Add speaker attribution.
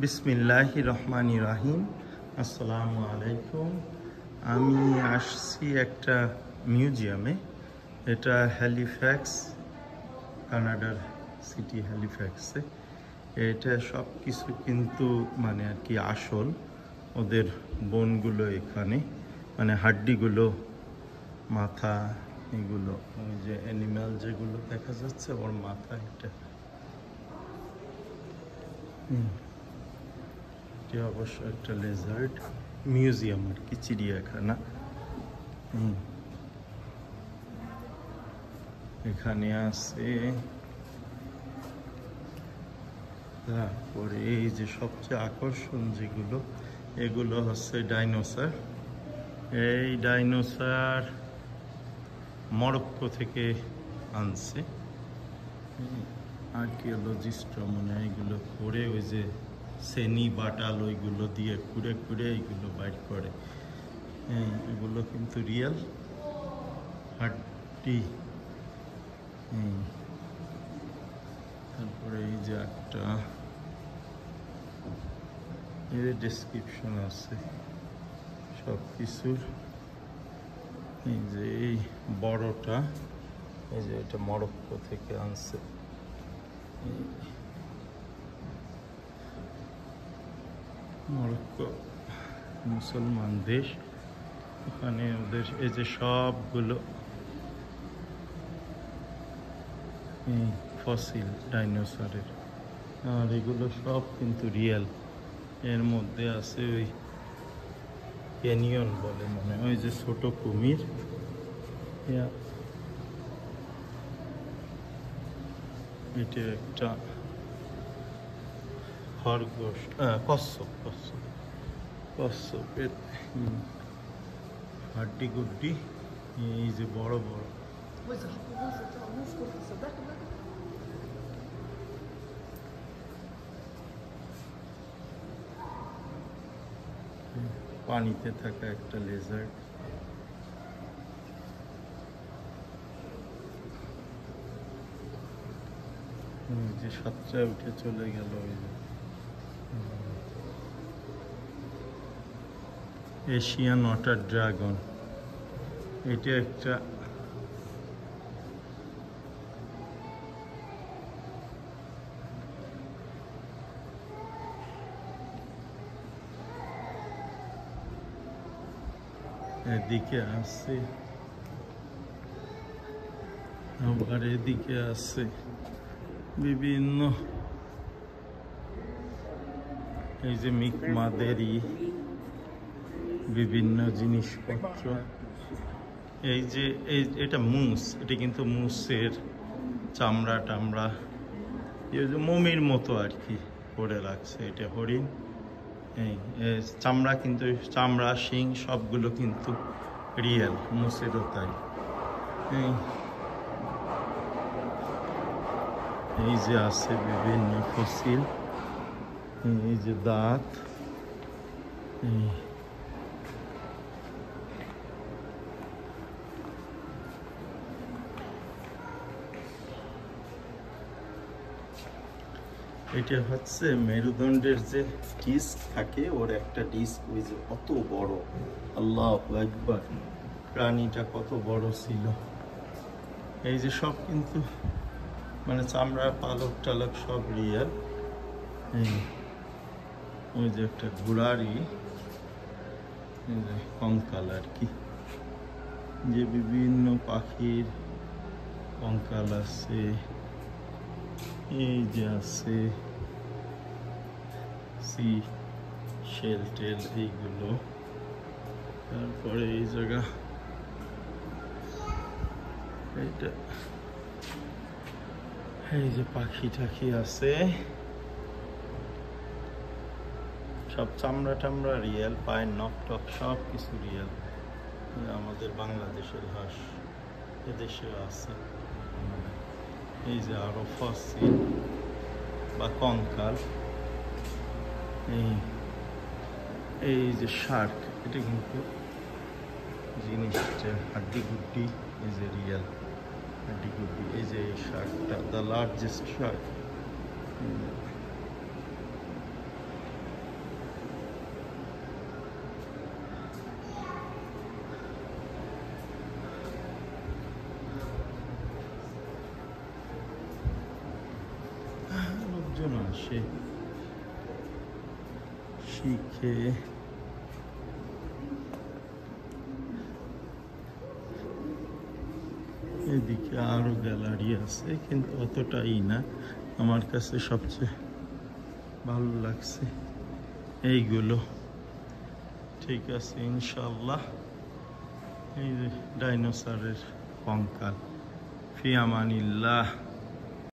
Speaker 1: বিসমিল্লাহির রহমানির রহিম। আসসালামু আলাইকুম। আমি আসছি একটা মিউজিয়ামে। এটা হ্যালিফ্যাক্স, কানাডার সিটি হ্যালিফ্যাক্সে। এটা সব কিছু কিন্তু মানে আর কি আসল, ওদের বোনগুলো এখানে, মানে হাড্ডিগুলো, মাথা, এগুলো ওই যে অ্যানিম্যাল যেগুলো দেখা যাচ্ছে ওর মাথা, এটা অবশ্য একটা লেজার্ড মিউজিয়াম আর কি, চিড়িয়াখানা। এখানে আছে। তারপরে এই যে সবচেয়ে আকর্ষণ যেগুলো, এগুলো হচ্ছে ডাইনোসর। এই ডাইনোসর মরক্কো থেকে আনছে আর্কিওলজিস্টরা, মনে হয় এগুলো করে ওই যে সেনি বাটাল ওইগুলো দিয়ে খুঁড়ে খুঁড়ে এইগুলো বাইর করে। এগুলো কিন্তু রিয়েল হাড্ডি। তারপরে এই যে একটা এর ডেসক্রিপশন আছে সব কিছুর। এই যে এই বড়টা, এই যে এটা মরক্কো থেকে আনছে। মরক্কো মুসলমান দেশ, ওখানে ওদের এই যে সবগুলো ফসিল ডাইনোসরের, আর এগুলো সব কিন্তু রিয়েল। এর মধ্যে আছে ওই ক্যানিয়ন বলে মনে হয়, ওই যে ছোট কুমির। এটা একটা খরগোশ, কচ্ছপ কচ্ছপ কচ্ছপের হাড্ডি গুড্ডি। এই যে বড় বড় পানিতে থাকা একটা লেজার্ড। যে সাতটায় উঠে চলে গেল ওই যে এশিয়ান ওয়াটার ড্রাগন। এটা একটা এদিকে আছে, আবার এদিকে আছে বিভিন্ন, এই যে মিকমাদেরই বিভিন্ন জিনিসপত্র। এই যে এটা মুস, এটা কিন্তু মুসের চামড়া টামড়া, এই যে মমির মতো আর কি করে রাখছে। এটা হরিণ। এই চামড়া, কিন্তু চামড়া শিং সবগুলো কিন্তু রিয়েল, মুসেরও তাই। এই যে আছে বিভিন্ন ফসিল, এই যে দাঁত। এটা হচ্ছে মেরুদণ্ডের যে ডিস্ক থাকে, ওর একটা ডিস্ক, ওই যে কত বড়, আল্লাহু আকবার, প্রাণীটা কত বড় ছিল। এই যে সব কিন্তু মানে চামড়া, পালক টালক সব রিয়েল। ওই যে একটা ঘোড়ারই কঙ্কাল আর কি, যে বিভিন্ন পাখির কঙ্কাল আছে। এই যে আছে সি শেল টেল এইগুলো। তারপরে এই জায়গা, এইটা এই যে পাখি টাখি আছে, সব চামড়া টামড়া রিয়েল, পায়ের নখ টক সব কিছু রিয়েল। আমাদের বাংলাদেশের হাঁস এদেশেও আছে। এই যে আরো ফসিল বা কঙ্কাল। এই যে শার্ক, এটা কিন্তু জিনিসটা হাড্ডি গুড্ডি, এই যে রিয়েল হাড্ডি গুড্ডি। এই যে এই শার্কটা, দ্য লার্জেস্ট শার্ক। আসে শিখে। এদিকে আরো গ্যালারি আছে, কিন্তু অতটাই না। আমার কাছে সবচেয়ে ভালো লাগছে এইগুলো। ঠিক আছে, ইনশাল্লাহ। এই যে ডাইনোসরের কঙ্কাল। ফি আমানিল্লাহ।